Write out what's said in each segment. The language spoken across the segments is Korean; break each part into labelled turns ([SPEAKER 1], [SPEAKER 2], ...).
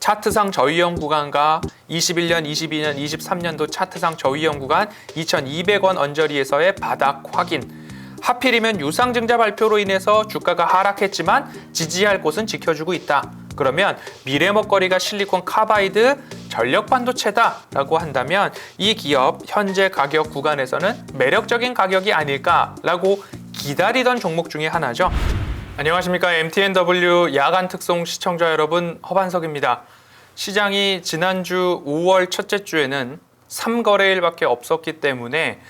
[SPEAKER 1] 차트상 저위험 구간과 21년, 22년, 23년도 차트상 저위험 구간 2,200원 언저리에서의 바닥 확인. 하필이면 유상증자 발표로 인해서 주가가 하락했지만 지지할 곳은 지켜주고 있다. 그러면 미래 먹거리가 실리콘 카바이드 전력 반도체다라고 한다면 이 기업 현재 가격 구간에서는 매력적인 가격이 아닐까라고 기다리던 종목 중에 하나죠. 안녕하십니까. MTNW 야간 특송 시청자 여러분, 허반석입니다. 시장이 지난주 5월 첫째 주에는 3거래일밖에 없었기 때문에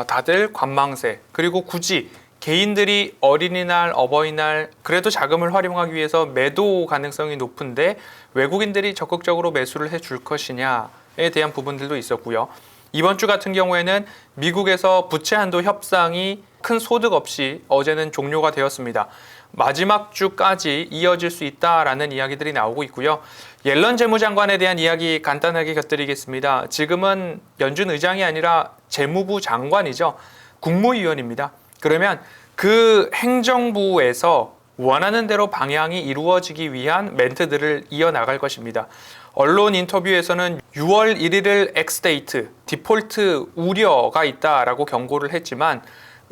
[SPEAKER 1] 다들 관망세, 그리고 굳이 개인들이 어린이날, 어버이날 그래도 자금을 활용하기 위해서 매도 가능성이 높은데 외국인들이 적극적으로 매수를 해줄 것이냐에 대한 부분들도 있었고요. 이번 주 같은 경우에는 미국에서 부채 한도 협상이 큰 소득 없이 어제는 종료가 되었습니다. 마지막 주까지 이어질 수 있다라는 이야기들이 나오고 있고요. 옐런 재무장관에 대한 이야기 간단하게 곁들이겠습니다. 지금은 연준 의장이 아니라 재무부 장관이죠. 국무위원입니다. 그러면 그 행정부에서 원하는 대로 방향이 이루어지기 위한 멘트들을 이어나갈 것입니다. 언론 인터뷰에서는 6월 1일을 엑스데이트, 디폴트 우려가 있다라고 경고를 했지만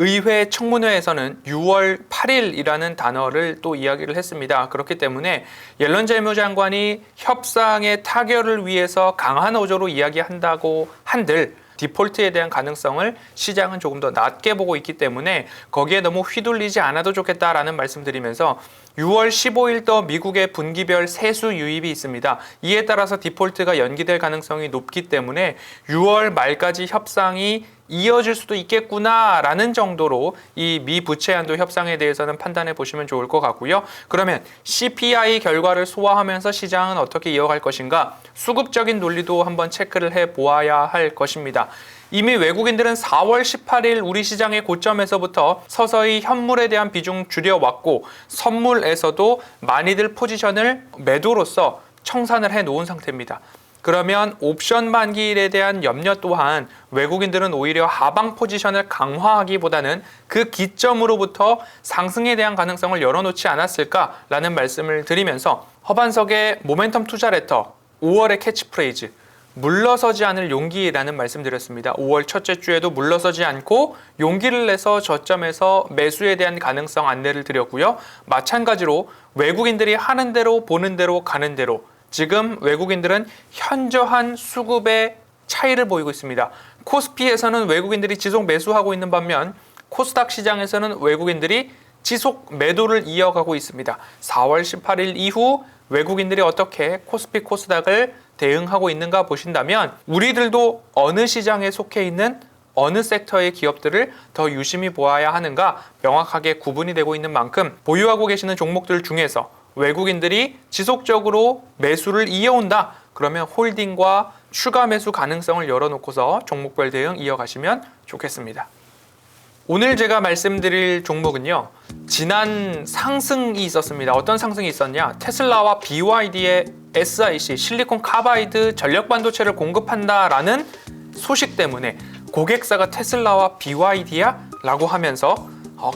[SPEAKER 1] 의회 청문회에서는 6월 8일이라는 단어를 또 이야기를 했습니다. 그렇기 때문에 옐런 재무장관이 협상의 타결을 위해서 강한 어조로 이야기한다고 한들 디폴트에 대한 가능성을 시장은 조금 더 낮게 보고 있기 때문에 거기에 너무 휘둘리지 않아도 좋겠다라는 말씀드리면서 6월 15일도 미국의 분기별 세수 유입이 있습니다. 이에 따라서 디폴트가 연기될 가능성이 높기 때문에 6월 말까지 협상이 이어질 수도 있겠구나라는 정도로 이 미 부채 한도 협상에 대해서는 판단해 보시면 좋을 것 같고요. 그러면 CPI 결과를 소화하면서 시장은 어떻게 이어갈 것인가? 수급적인 논리도 한번 체크를 해 보아야 할 것입니다. 이미 외국인들은 4월 18일 우리 시장의 고점에서부터 서서히 현물에 대한 비중 줄여왔고 선물에서도 많이들 포지션을 매도로서 청산을 해 놓은 상태입니다. 그러면 옵션 만기일에 대한 염려 또한 외국인들은 오히려 하방 포지션을 강화하기보다는 그 기점으로부터 상승에 대한 가능성을 열어놓지 않았을까라는 말씀을 드리면서 허반석의 모멘텀 투자 레터 5월의 캐치프레이즈 물러서지 않을 용기라는 말씀드렸습니다. 5월 첫째 주에도 물러서지 않고 용기를 내서 저점에서 매수에 대한 가능성 안내를 드렸고요. 마찬가지로 외국인들이 하는 대로 보는 대로 가는 대로 지금 외국인들은 현저한 수급의 차이를 보이고 있습니다. 코스피에서는 외국인들이 지속 매수하고 있는 반면 코스닥 시장에서는 외국인들이 지속 매도를 이어가고 있습니다. 4월 18일 이후 외국인들이 어떻게 코스피 코스닥을 대응하고 있는가 보신다면 우리들도 어느 시장에 속해 있는 어느 섹터의 기업들을 더 유심히 보아야 하는가 명확하게 구분이 되고 있는 만큼 보유하고 계시는 종목들 중에서 외국인들이 지속적으로 매수를 이어온다. 그러면 홀딩과 추가 매수 가능성을 열어놓고서 종목별 대응 이어가시면 좋겠습니다. 오늘 제가 말씀드릴 종목은요. 지난 상승이 있었습니다. 어떤 상승이 있었냐? 테슬라와 BYD의 SiC, 실리콘 카바이드 전력 반도체를 공급한다라는 소식 때문에 고객사가 테슬라와 BYD야? 라고 하면서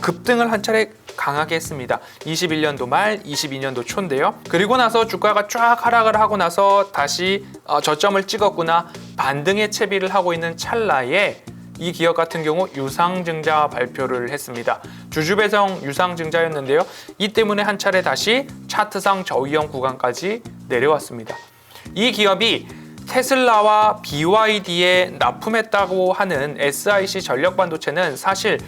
[SPEAKER 1] 급등을 한 차례 강하게 했습니다. 21년도 말, 22년도 초인데요. 그리고 나서 주가가 쫙 하락을 하고 나서 다시 저점을 찍었구나 반등의 채비를 하고 있는 찰나에 이 기업 같은 경우 유상증자 발표를 했습니다. 주주배정 유상증자였는데요. 이 때문에 한 차례 다시 차트상 저위험 구간까지 내려왔습니다. 이 기업이 테슬라와 BYD에 납품했다고 하는 SiC 전력 반도체는 사실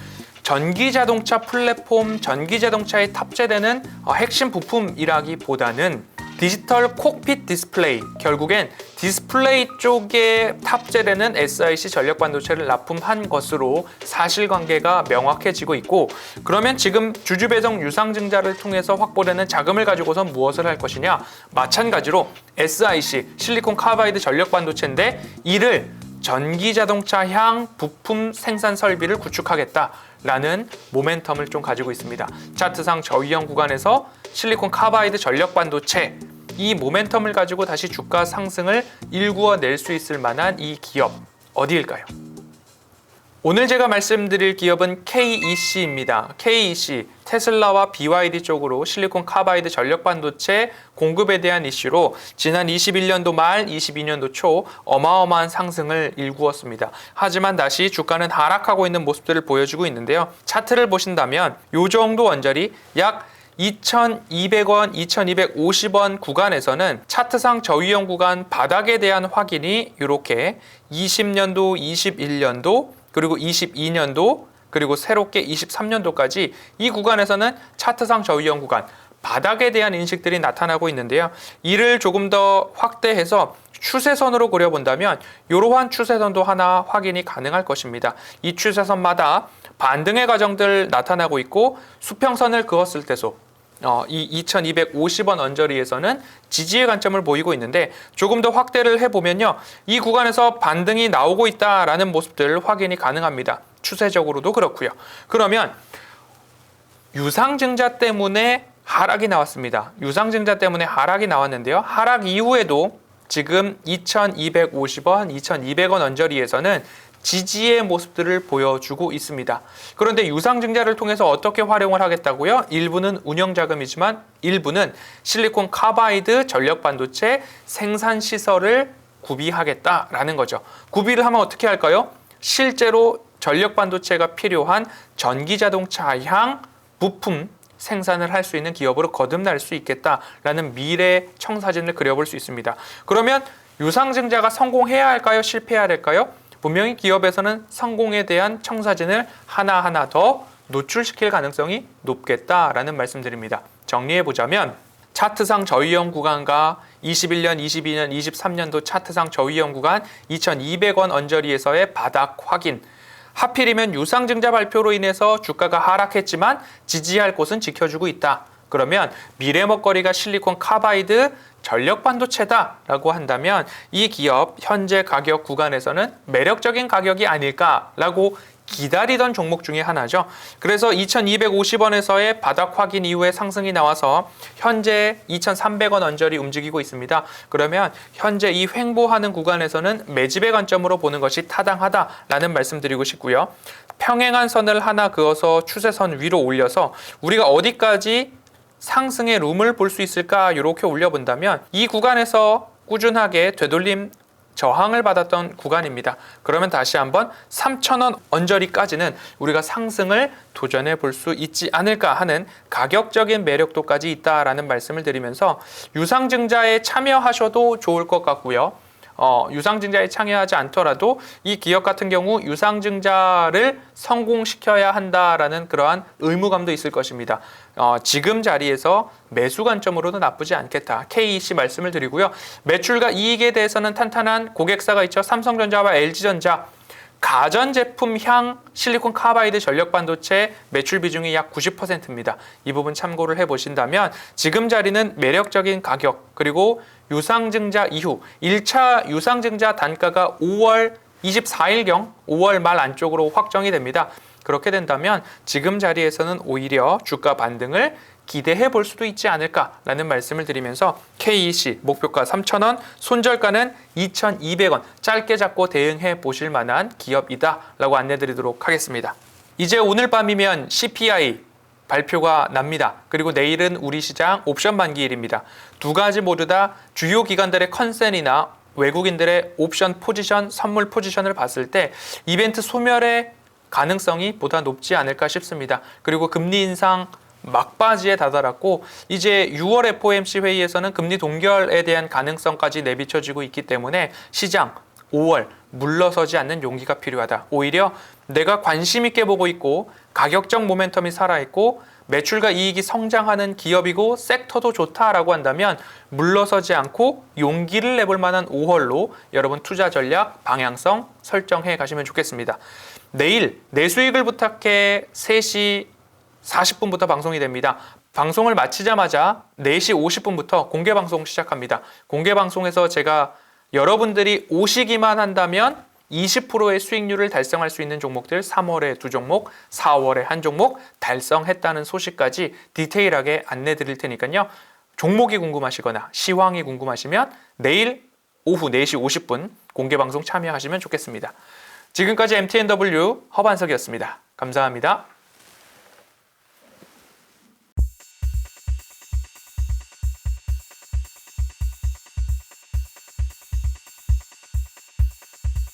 [SPEAKER 1] 전기자동차 플랫폼, 전기자동차에 탑재되는 핵심 부품이라기보다는 디지털 콕핏 디스플레이, 결국엔 디스플레이 쪽에 탑재되는 SiC 전력 반도체를 납품한 것으로 사실관계가 명확해지고 있고, 그러면 지금 주주배정 유상증자를 통해서 확보되는 자금을 가지고선 무엇을 할 것이냐? 마찬가지로 SiC, 실리콘 카바이드 전력 반도체인데 이를 전기자동차향 부품 생산 설비를 구축하겠다라는 모멘텀을 좀 가지고 있습니다. 차트상 저위험 구간에서 실리콘 카바이드 전력 반도체, 이 모멘텀을 가지고 다시 주가 상승을 일구어 낼 수 있을 만한 이 기업 어디일까요? 오늘 제가 말씀드릴 기업은 KEC입니다. KEC, 테슬라와 BYD 쪽으로 실리콘 카바이드 전력 반도체 공급에 대한 이슈로 지난 21년도 말 22년도 초 어마어마한 상승을 일구었습니다. 하지만 다시 주가는 하락하고 있는 모습들을 보여주고 있는데요. 차트를 보신다면 이 정도 원저리 약 2,200원, 2,250원 구간에서는 차트상 저위험 구간 바닥에 대한 확인이 이렇게 20년도, 21년도, 그리고 22년도, 그리고 새롭게 23년도까지 이 구간에서는 차트상 저위험 구간 바닥에 대한 인식들이 나타나고 있는데요. 이를 조금 더 확대해서 추세선으로 그려본다면 이러한 추세선도 하나 확인이 가능할 것입니다. 이 추세선마다 반등의 과정들 나타나고 있고 수평선을 그었을 때소 이 2250원 언저리에서는 지지의 관점을 보이고 있는데 조금 더 확대를 해보면요. 이 구간에서 반등이 나오고 있다라는 모습들 확인이 가능합니다. 추세적으로도 그렇고요. 그러면 유상증자 때문에 하락이 나왔습니다. 유상증자 때문에 하락이 나왔는데요. 하락 이후에도 지금 2250원, 2200원 언저리에서는 지지의 모습들을 보여주고 있습니다. 그런데 유상증자를 통해서 어떻게 활용을 하겠다고요? 일부는 운영자금이지만 일부는 실리콘 카바이드 전력반도체 생산시설을 구비하겠다라는 거죠. 구비를 하면 어떻게 할까요? 실제로 전력반도체가 필요한 전기자동차향 부품 생산을 할 수 있는 기업으로 거듭날 수 있겠다라는 미래 청사진을 그려볼 수 있습니다. 그러면 유상증자가 성공해야 할까요? 실패해야 할까요? 분명히 기업에서는 성공에 대한 청사진을 하나하나 더 노출시킬 가능성이 높겠다라는 말씀드립니다. 정리해보자면 차트상 저위험 구간과 21년, 22년, 23년도 차트상 저위험 구간 2,200원 언저리에서의 바닥 확인. 하필이면 유상증자 발표로 인해서 주가가 하락했지만 지지할 곳은 지켜주고 있다. 그러면 미래 먹거리가 실리콘 카바이드 전력 반도체다라고 한다면 이 기업 현재 가격 구간에서는 매력적인 가격이 아닐까라고 기다리던 종목 중에 하나죠. 그래서 2,250원에서의 바닥 확인 이후에 상승이 나와서 현재 2,300원 언저리 움직이고 있습니다. 그러면 현재 이 횡보하는 구간에서는 매집의 관점으로 보는 것이 타당하다라는 말씀드리고 싶고요. 평행한 선을 하나 그어서 추세선 위로 올려서 우리가 어디까지 상승의 룸을 볼 수 있을까 이렇게 올려본다면 이 구간에서 꾸준하게 되돌림 저항을 받았던 구간입니다. 그러면 다시 한번 3,000원 언저리까지는 우리가 상승을 도전해 볼 수 있지 않을까 하는 가격적인 매력도까지 있다라는 말씀을 드리면서 유상증자에 참여하셔도 좋을 것 같고요. 유상증자에 참여하지 않더라도 이 기업 같은 경우 유상증자를 성공시켜야 한다라는 그러한 의무감도 있을 것입니다. 지금 자리에서 매수 관점으로도 나쁘지 않겠다. KEC 말씀을 드리고요. 매출과 이익에 대해서는 탄탄한 고객사가 있죠. 삼성전자와 LG전자. 가전제품 향 실리콘 카바이드 전력 반도체 매출 비중이 약 90%입니다. 이 부분 참고를 해보신다면 지금 자리는 매력적인 가격 그리고 유상증자 이후 1차 유상증자 단가가 5월 24일경 5월 말 안쪽으로 확정이 됩니다. 그렇게 된다면 지금 자리에서는 오히려 주가 반등을 기대해 볼 수도 있지 않을까라는 말씀을 드리면서 KEC 목표가 3,000원, 손절가는 2,200원 짧게 잡고 대응해 보실 만한 기업이다라고 안내드리도록 하겠습니다. 이제 오늘 밤이면 CPI 발표가 납니다. 그리고 내일은 우리 시장 옵션 만기일입니다. 두 가지 모두 다 주요 기관들의 컨센이나 외국인들의 옵션 포지션, 선물 포지션을 봤을 때 이벤트 소멸의 가능성이 보다 높지 않을까 싶습니다. 그리고 금리 인상 막바지에 다다랐고 이제 6월 FOMC 회의에서는 금리 동결에 대한 가능성까지 내비쳐지고 있기 때문에 시장 5월 물러서지 않는 용기가 필요하다. 오히려 내가 관심 있게 보고 있고 가격적 모멘텀이 살아있고 매출과 이익이 성장하는 기업이고 섹터도 좋다라고 한다면 물러서지 않고 용기를 내볼 만한 5월로 여러분 투자 전략 방향성 설정해 가시면 좋겠습니다. 내일 내 수익을 부탁해 3시 40분부터 방송이 됩니다. 방송을 마치자마자 4시 50분부터 공개 방송 시작합니다. 공개 방송에서 제가 여러분들이 오시기만 한다면 20%의 수익률을 달성할 수 있는 종목들 3월에 2종목, 4월에 1종목 달성했다는 소식까지 디테일하게 안내 드릴 테니까요. 종목이 궁금하시거나 시황이 궁금하시면 내일 오후 4시 50분 공개 방송 참여하시면 좋겠습니다. 지금까지 MTNW 허반석이었습니다. 감사합니다.